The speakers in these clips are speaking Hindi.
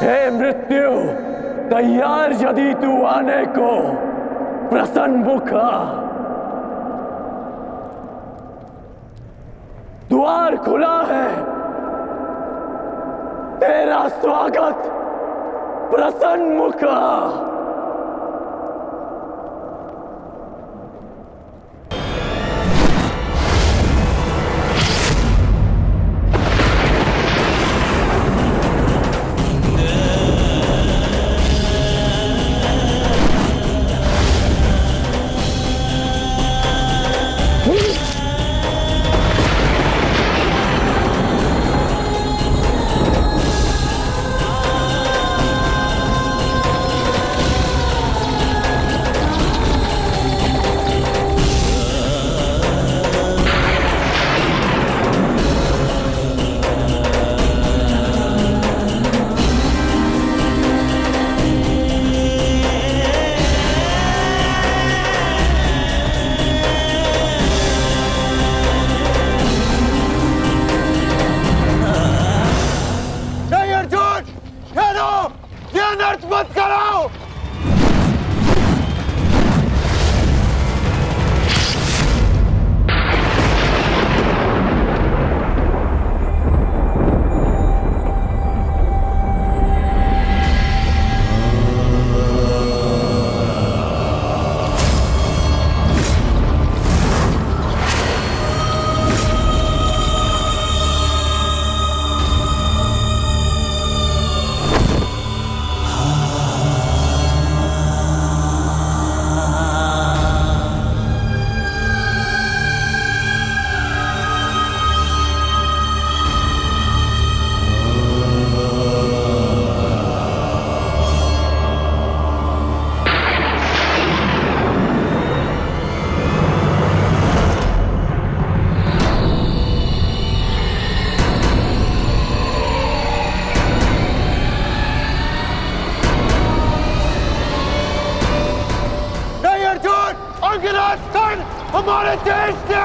हे मृत्यु, तैयार यदि तू आने को, प्रसन्न मुखा। द्वार खुला है, तेरा स्वागत प्रसन्न मुखा। हमारे देश के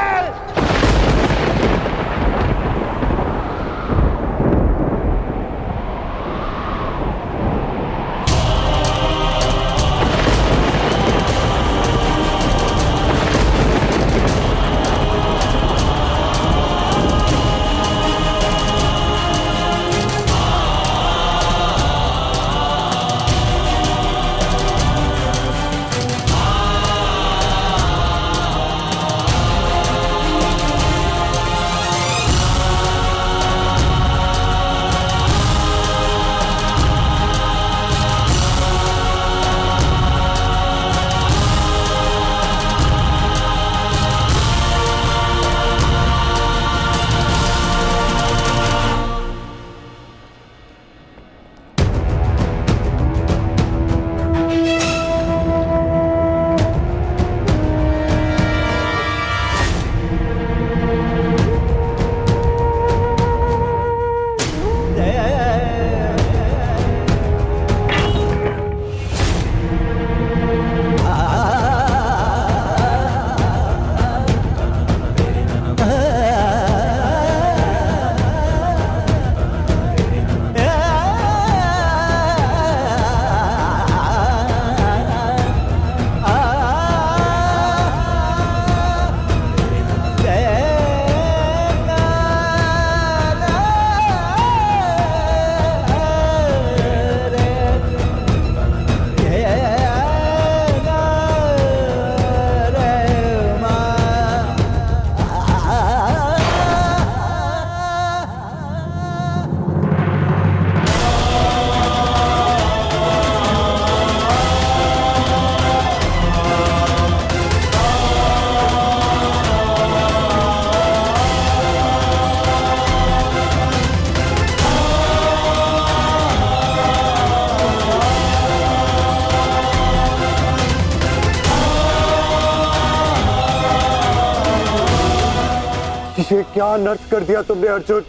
ये क्या अनर्थ कर दिया तुमने अर्जुन।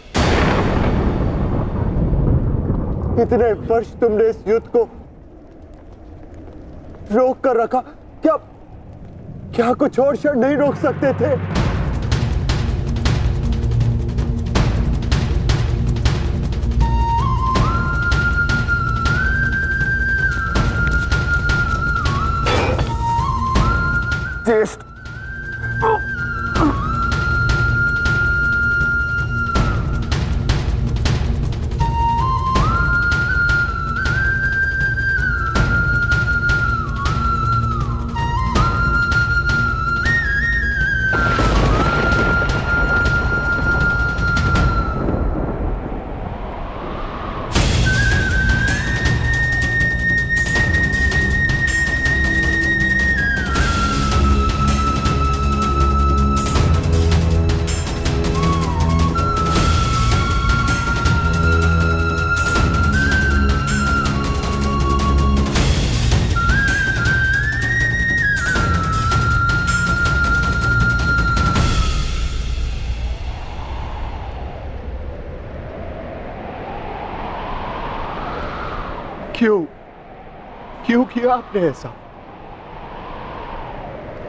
इतने वर्ष तुमने इस युद्ध को रोक कर रखा, क्या क्या कुछ और क्षण नहीं रोक सकते थे? ज्येष्ठ। क्यों क्यों किया आपने ऐसा?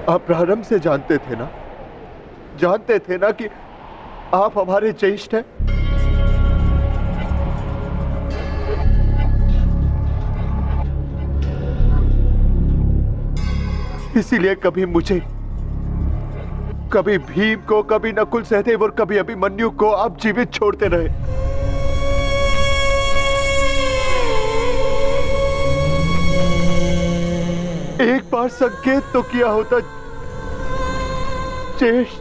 आप प्रारंभ से जानते थे ना, जानते थे ना कि आप हमारे ज्येष्ठ हैं। इसीलिए कभी मुझे, कभी भीम को, कभी नकुल सहदेव और कभी अभिमन्यु को आप जीवित छोड़ते रहे। एक बार संकेत तो किया होता ज्येष्ठ।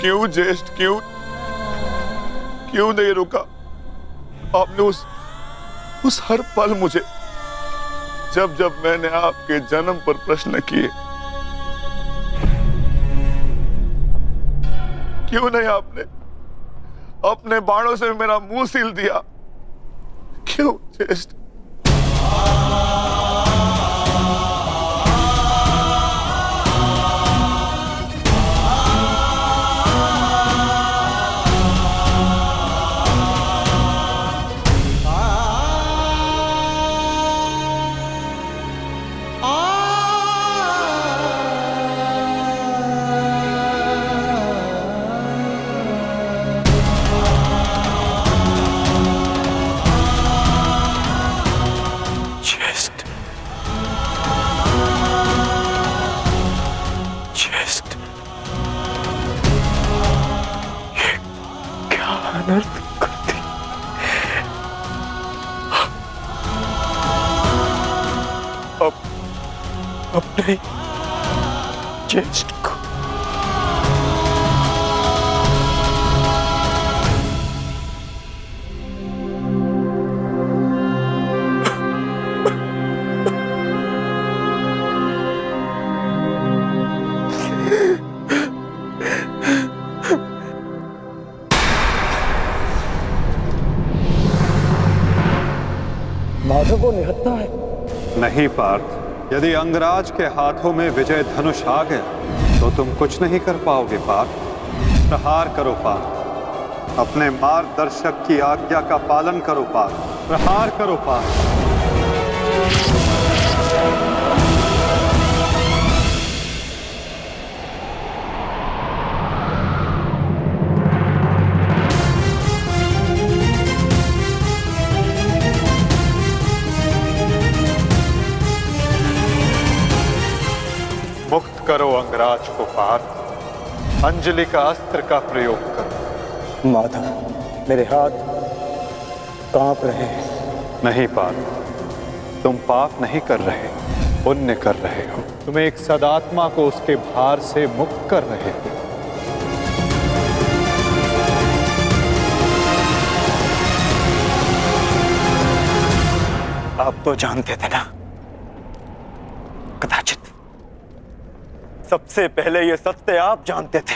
क्यों ज्येष्ठ, क्यों क्यों नहीं रुका आपने? उस हर पल मुझे, जब जब मैंने आपके जन्म पर प्रश्न किए, क्यों नहीं आपने अपने बाणों से मेरा मुंह सील दिया? क्यों ज्येष्ठ? अपने ज्येष्ठ को माधव को निहत्था है। नहीं पार्थ, यदि अंगराज के हाथों में विजय धनुष आ गया तो तुम कुछ नहीं कर पाओगे पार्थ। प्रहार करो पार्थ, अपने मार्गदर्शक की आज्ञा का पालन करो पार्थ। प्रहार करो पार्थ। मुक्त करो अंगराज को पार्थ। अंजलि का अस्त्र का प्रयोग करो। माधव, मेरे हाथ कांप रहे हैं। नहीं पार्थ, तुम पाप नहीं कर रहे, पुण्य कर रहे हो। तुम एक सदात्मा को उसके भार से मुक्त कर रहे हो। आप तो जानते थे ना, कदाचित सबसे पहले ये सत्य आप जानते थे।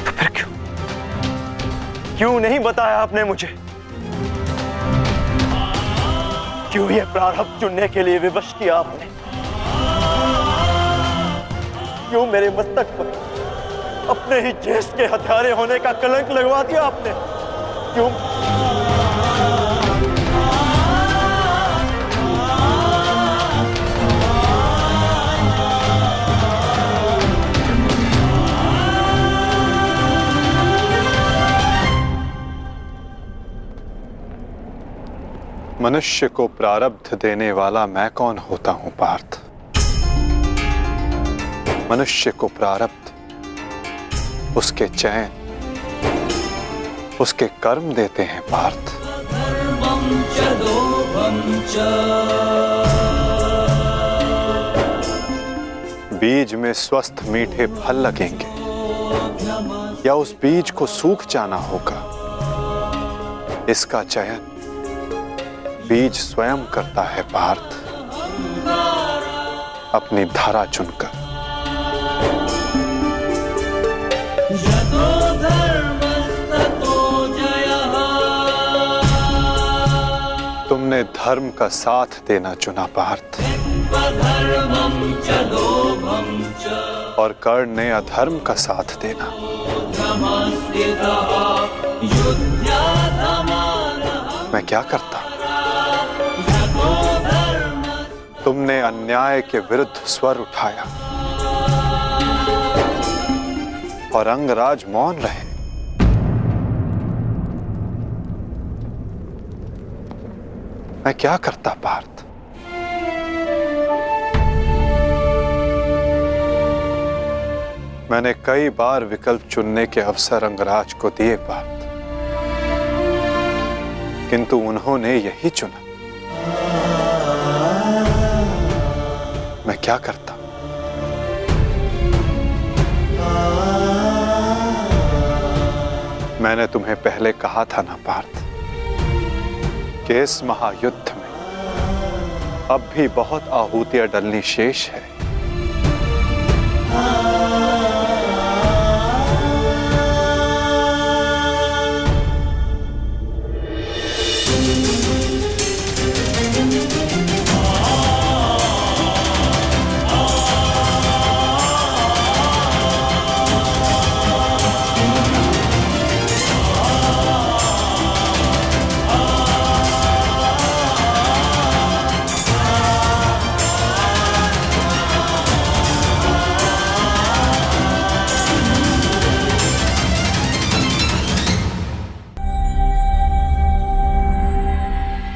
तो फिर क्यों नहीं बताया आपने मुझे? क्यों ये प्रारब्ध चुनने के लिए विवश किया आपने? क्यों मेरे मस्तक पर अपने ही ज्येष्ठ के हत्यारे होने का कलंक लगवा दिया आपने? क्यों? मनुष्य को प्रारब्ध देने वाला मैं कौन होता हूं पार्थ? मनुष्य को प्रारब्ध, उसके चयन, उसके कर्म देते हैं पार्थ। बीज में स्वस्थ मीठे फल लगेंगे या उस बीज को सूख जाना होगा, इसका चयन बीज स्वयं करता है पार्थ, अपनी धारा चुनकर। तुमने धर्म का साथ देना चुना पार्थ, और कर्ण ने अधर्म का साथ देना। मैं क्या करता? तुमने अन्याय के विरुद्ध स्वर उठाया और अंगराज मौन रहे। मैं क्या करता पार्थ? मैंने कई बार विकल्प चुनने के अवसर अंगराज को दिए पार्थ, किंतु उन्होंने यही चुना। मैं क्या करता? मैंने तुम्हें पहले कहा था ना पार्थ कि इस महायुद्ध में अब भी बहुत आहूतियां डलनी शेष है।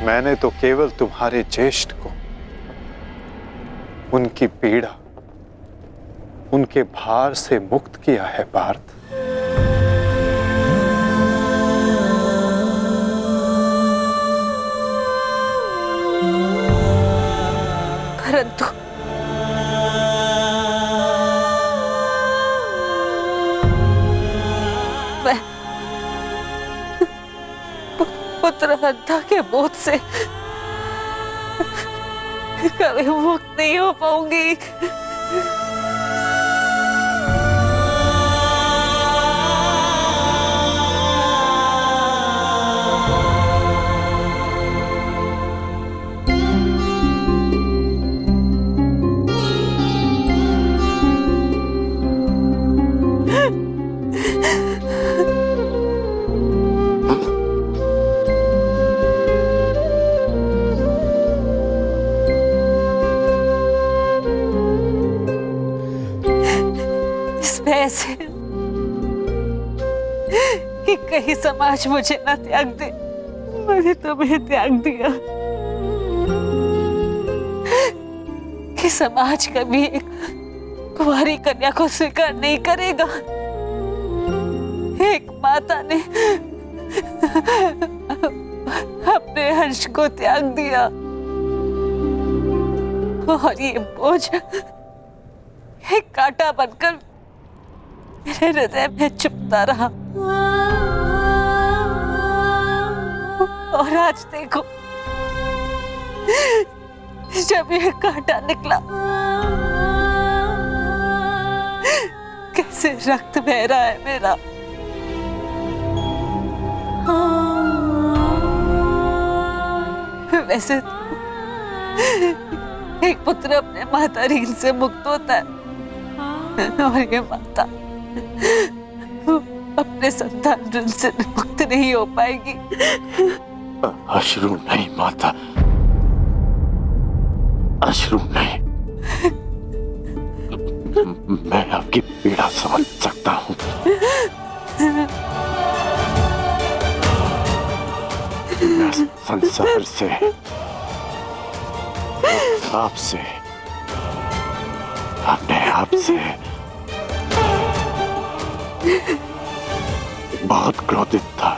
मैंने तो केवल तुम्हारे ज्येष्ठ को, उनकी पीड़ा, उनके भार से मुक्त किया है पार्थ। परंतु पुत्र हत्या के बोझ से कभी मुक्त नहीं हो पाऊंगी। ऐसे कि कहीं समाज मुझे ना त्याग दे, मैंने तुम्हें त्याग दिया। कि समाज कभी एक कुंवारी कन्या को स्वीकार नहीं करेगा। एक माता ने अपने हर्ष को त्याग दिया और ये बोझ एक कांटा बनकर मेरे हृदय में चुभता रहा। और आज देखो, जब ये कांटा निकला, कैसे रक्त बह रहा है मेरा। वैसे एक पुत्र अपने माता ऋण से मुक्त होता है और ये माता अपने संतान ऋण से मुक्त नहीं हो पाएगी। अश्रु नहीं माता, अश्रु नहीं। मैं आपकी पीड़ा समझ सकता हूँ। मैं संसार से, आपसे, अपने आप से बहुत क्रोधित था,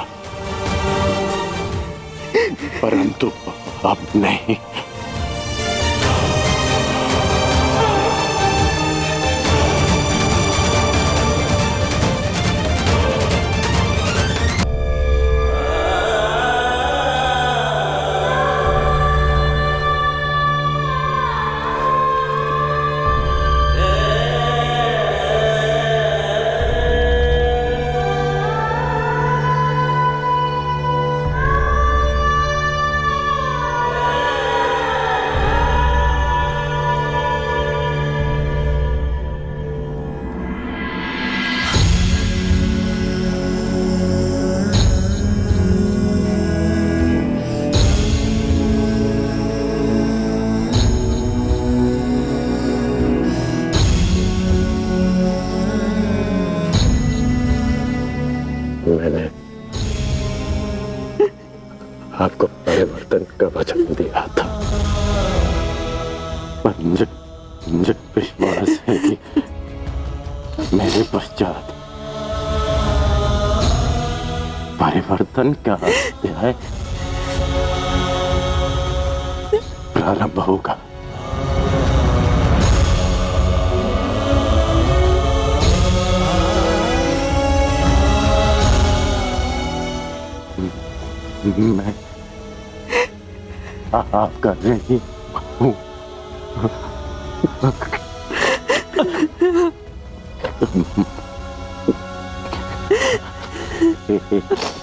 परंतु अब नहीं। मैंने आपको परिवर्तन का वचन दिया था, पर मुझे विश्वास है कि मेरे पश्चात परिवर्तन का अध्याय प्रारंभ होगा। मैं आपका ऋणी हूँ।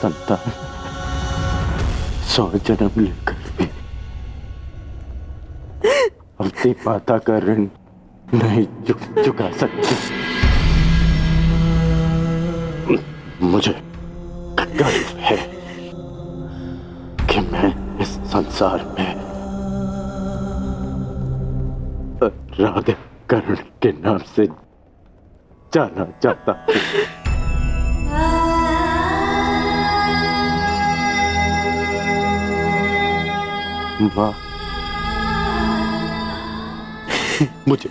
संतान 100 जन्म लेकर भी अपनी माता का ऋण नहीं चुका सकती। मुझे गर्व है कि मैं इस संसार में राधे कर्ण के नाम से जाना चाहता हूँ। माँ, मुझे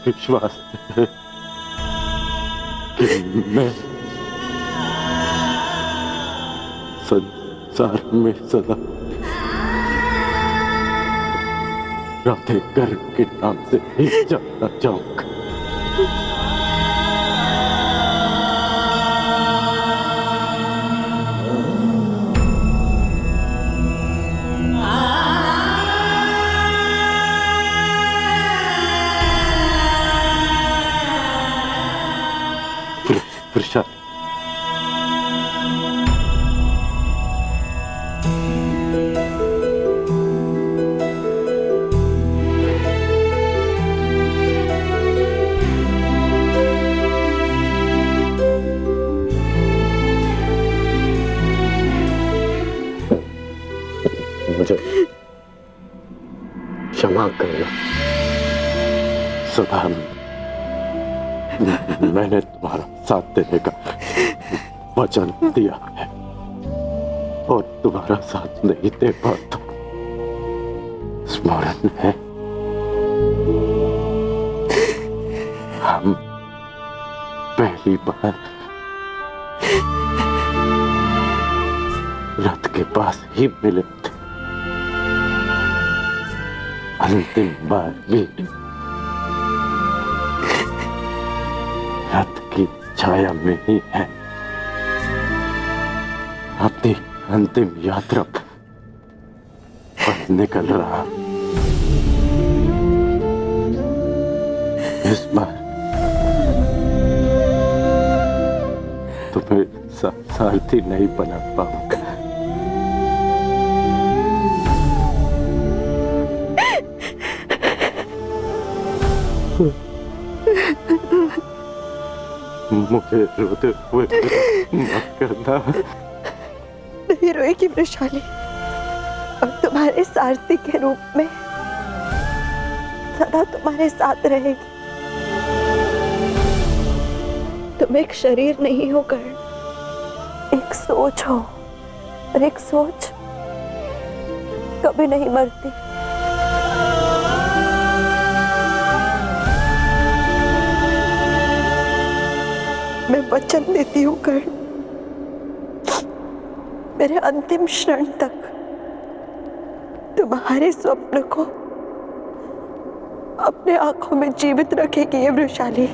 विश्वास है कि मैं संसार में सदा राधे कर्ण के नाम से ही जाना चाहूंगा। प्रसाद, मुझे क्षमा करना। सदा मैंने तुम्हारा साथ देने का वचन दिया है और तुम्हारा साथ नहीं दे पाता। स्मरण है, हम पहली बार रथ के पास ही मिले थे, अंतिम बार भी रथ की छाया में ही है। अपनी अंतिम यात्रा पर निकल रहा। इस बार तुम्हें सारथी नहीं बना पाऊंगा। मुझे रोते हुए मत करना। नहीं रोएगी वृषाली, और तुम्हारे सारथी के रूप में सदा तुम्हारे साथ रहेगी। तुम एक शरीर नहीं हो कर्ण, एक सोच हो, और एक सोच कभी नहीं मरती। मैं वचन देती हूँ कर्ण, मेरे अंतिम क्षण तक तुम्हारे स्वप्न को अपने आंखों में जीवित रखेगी ये वृषाली।